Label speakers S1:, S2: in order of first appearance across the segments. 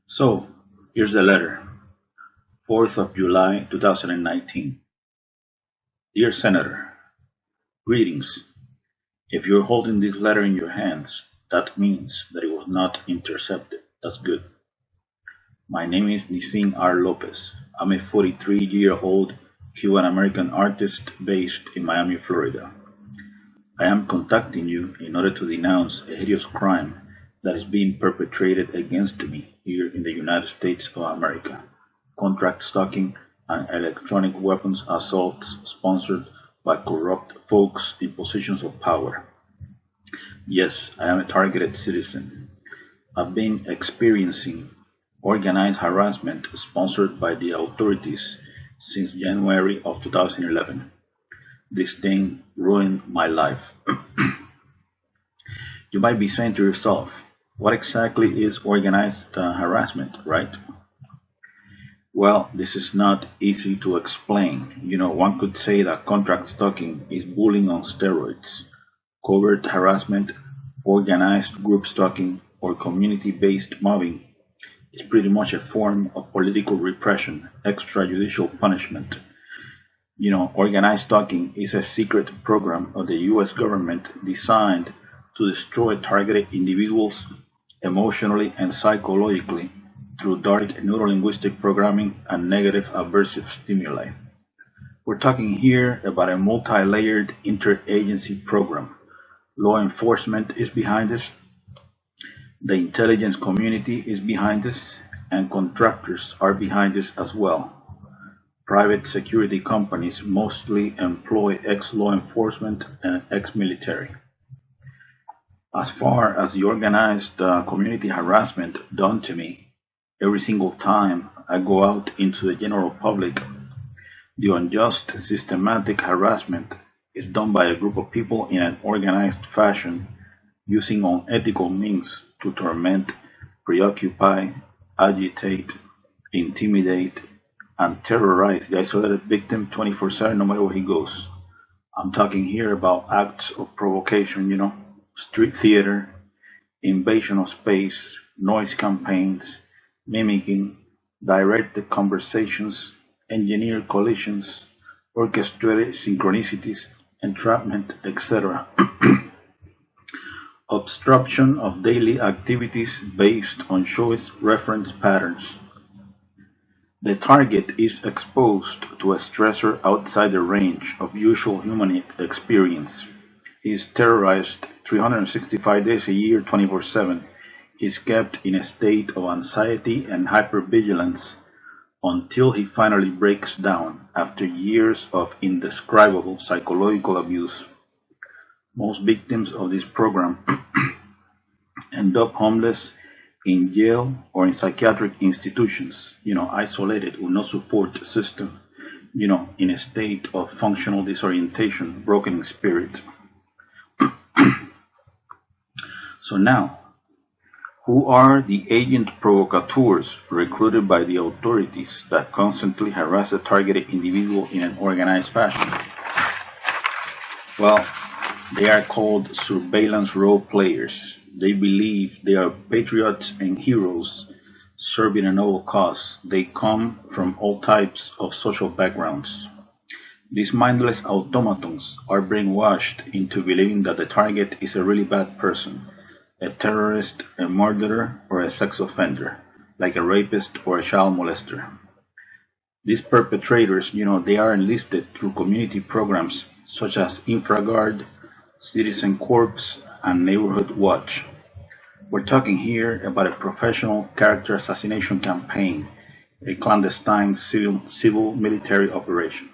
S1: So, here's the letter. 4th of July 2019. Dear Senator, greetings. If you're holding this letter in your hands, that means that it was not intercepted. That's good. My name is Nisin R. Lopez. I'm a 43-year-old Cuban-American artist based in Miami, Florida. I am contacting you in order to denounce a hideous crime that is being perpetrated against me here in the United States of America. Contract stalking and electronic weapons assaults sponsored by corrupt folks in positions of power. Yes, I am a targeted citizen. I've been experiencing organized harassment sponsored by the authorities since January of 2011. This thing ruined my life. You might be saying to yourself, what exactly is organized harassment, right? Well, this is not easy to explain. One could say that contract stalking is bullying on steroids. Covert harassment, organized group stalking, or community-based mobbing is pretty much a form of political repression, extrajudicial punishment. Organized stalking is a secret program of the US government designed to destroy targeted individuals emotionally and psychologically through dark neurolinguistic programming and negative aversive stimuli. We're talking here about a multi-layered interagency program. Law enforcement is behind this, the intelligence community is behind this, and contractors are behind this as well. Private security companies mostly employ ex-law enforcement and ex-military. As far as the organized community harassment done to me, every single time I go out into the general public, the unjust systematic harassment is done by a group of people in an organized fashion using unethical means to torment, preoccupy, agitate, intimidate, and terrorize the isolated victim 24/7 no matter where he goes. I'm talking here about acts of provocation, street theater, invasion of space, noise campaigns, mimicking, directed conversations, engineered collisions, orchestrated synchronicities, entrapment, etc. Obstruction of daily activities based on choice reference patterns. The target is exposed to a stressor outside the range of usual human experience. He is terrorized 365 days a year, 24/7. He is kept in a state of anxiety and hypervigilance until he finally breaks down after years of indescribable psychological abuse. Most victims of this program end up homeless, in jail, or in psychiatric institutions, isolated with no support system, in a state of functional disorientation, broken in spirit. So now, who are the agent provocateurs recruited by the authorities that constantly harass a targeted individual in an organized fashion? Well, they are called surveillance role players. They believe they are patriots and heroes serving a noble cause. They come from all types of social backgrounds. These mindless automatons are brainwashed into believing that the target is a really bad person, a terrorist, a murderer, or a sex offender, like a rapist or a child molester. These perpetrators, they are enlisted through community programs such as InfraGard, Citizen Corps, and Neighborhood Watch. We're talking here about a professional character assassination campaign, a clandestine civil-military operation.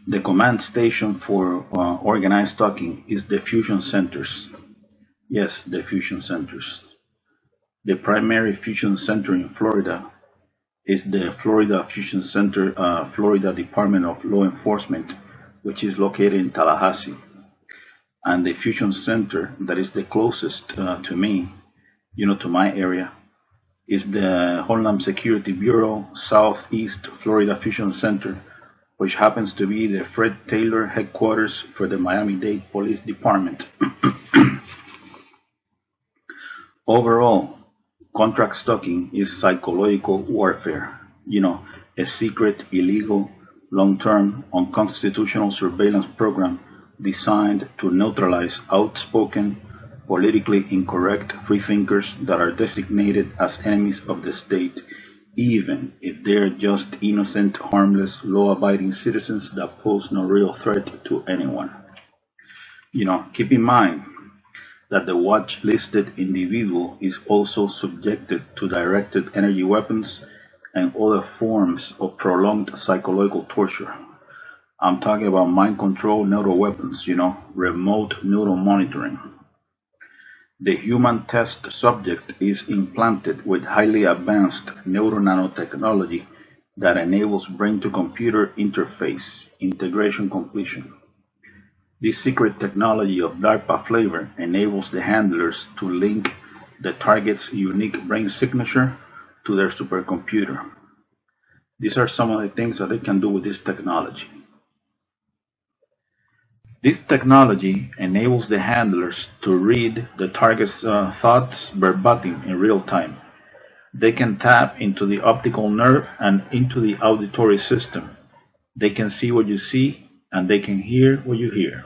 S1: The command station for organized stalking is the fusion centers. Yes, the fusion centers. The primary fusion center in Florida is the Florida Fusion Center, Florida Department of Law Enforcement, which is located in Tallahassee. And the fusion center that is the closest to me, to my area, is the Homeland Security Bureau Southeast Florida Fusion Center, which happens to be the Fred Taylor headquarters for the Miami-Dade Police Department. Overall, contract stalking is psychological warfare, a secret, illegal, long-term, unconstitutional surveillance program designed to neutralize outspoken, politically incorrect freethinkers that are designated as enemies of the state, even if they are just innocent, harmless, law-abiding citizens that pose no real threat to anyone. Keep in mind that the watch-listed individual is also subjected to directed energy weapons and other forms of prolonged psychological torture. I'm talking about mind control neural weapons, remote Neuro Monitoring. The human test subject is implanted with highly advanced nanotechnology that enables brain-to-computer interface integration completion. This secret technology of DARPA flavor enables the handlers to link the target's unique brain signature to their supercomputer. These are some of the things that they can do with this technology. This technology enables the handlers to read the target's thoughts verbatim in real time. They can tap into the optical nerve and into the auditory system. They can see what you see, and they can hear what you hear.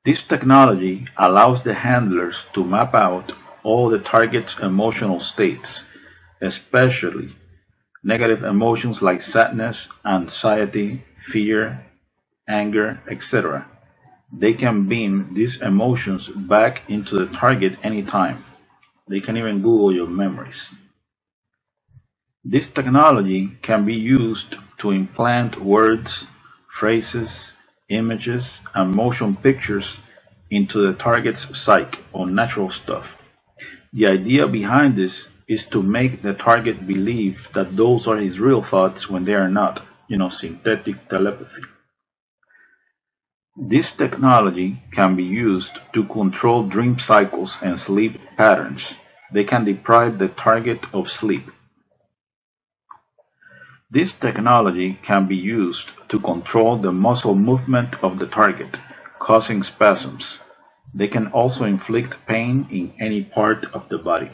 S1: This technology allows the handlers to map out all the target's emotional states, especially negative emotions like sadness, anxiety, fear, anger, etc. They can beam these emotions back into the target anytime. They can even Google your memories. This technology can be used to implant words, phrases, images, and motion pictures into the target's psyche or natural stuff. The idea behind this is to make the target believe that those are his real thoughts when they are not, synthetic telepathy. This technology can be used to control dream cycles and sleep patterns. They can deprive the target of sleep. This technology can be used to control the muscle movement of the target, causing spasms. They can also inflict pain in any part of the body.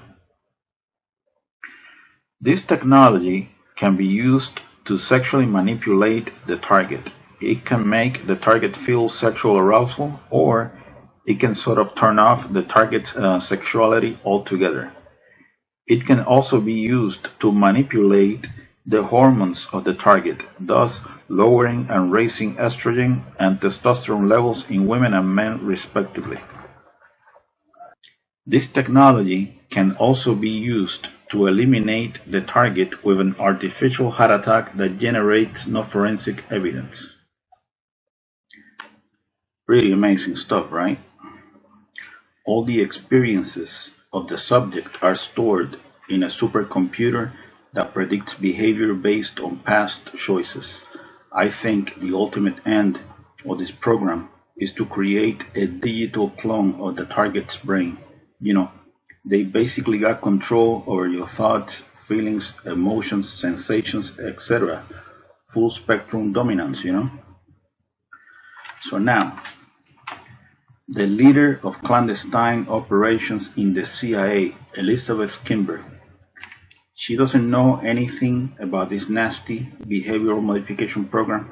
S1: This technology can be used to sexually manipulate the target. It can make the target feel sexual arousal, or it can sort of turn off the target's sexuality altogether. It can also be used to manipulate the hormones of the target, thus lowering and raising estrogen and testosterone levels in women and men respectively. This technology can also be used to eliminate the target with an artificial heart attack that generates no forensic evidence. Really amazing stuff, right? All the experiences of the subject are stored in a supercomputer that predicts behavior based on past choices. I think the ultimate end of this program is to create a digital clone of the target's brain. They basically got control over your thoughts, feelings, emotions, sensations, etc. Full spectrum dominance, So now, the leader of clandestine operations in the CIA, Elizabeth Kimber, she doesn't know anything about this nasty behavioral modification program.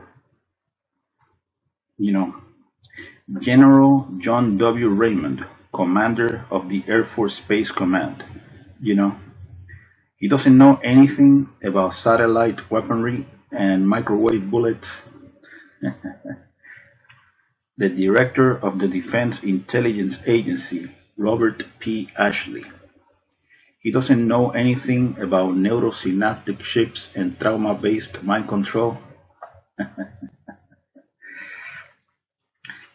S1: General John W. Raymond, commander of the Air Force Space Command, he doesn't know anything about satellite weaponry and microwave bullets. The director of the Defense Intelligence Agency, Robert P. Ashley, he doesn't know anything about neurosynaptic chips and trauma-based mind control.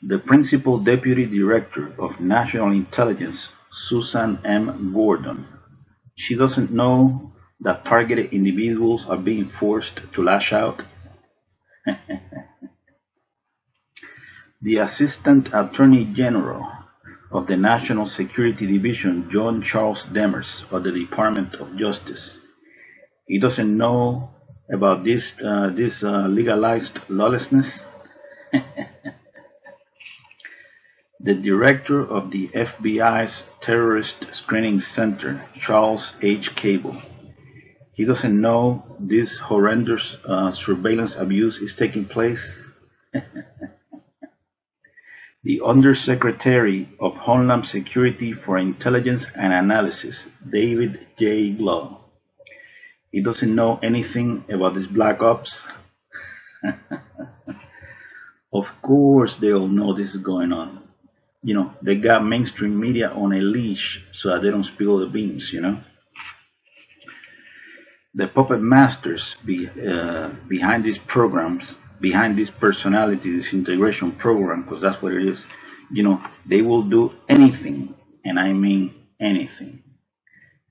S1: The Principal Deputy Director of National Intelligence, Susan M. Gordon, she doesn't know that targeted individuals are being forced to lash out. The Assistant Attorney General of the National Security Division, John Charles Demers, of the Department of Justice. He doesn't know about this legalized lawlessness. The director of the FBI's Terrorist Screening Center, Charles H. Cable. He doesn't know this horrendous surveillance abuse is taking place. The Undersecretary of Homeland Security for Intelligence and Analysis, David J. Blow. He doesn't know anything about this black ops. Of course they all know this is going on. You know, they got mainstream media on a leash so that they don't spill the beans, you know. The puppet masters behind these programs, behind this personality disintegration program, because that's what it is, you know, they will do anything, and I mean anything,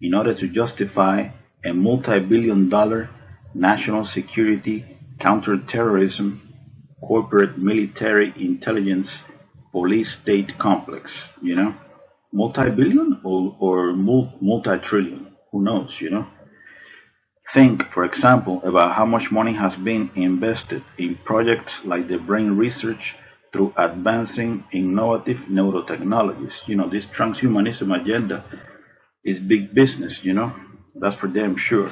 S1: in order to justify a multi-billion-dollar national security, counterterrorism, corporate military intelligence, police state complex, you know, multi-billion or multi-trillion, who knows, you know. Think, for example, about how much money has been invested in projects like the brain research through advancing innovative neurotechnologies. You know, this transhumanism agenda is big business, you know, that's for damn sure.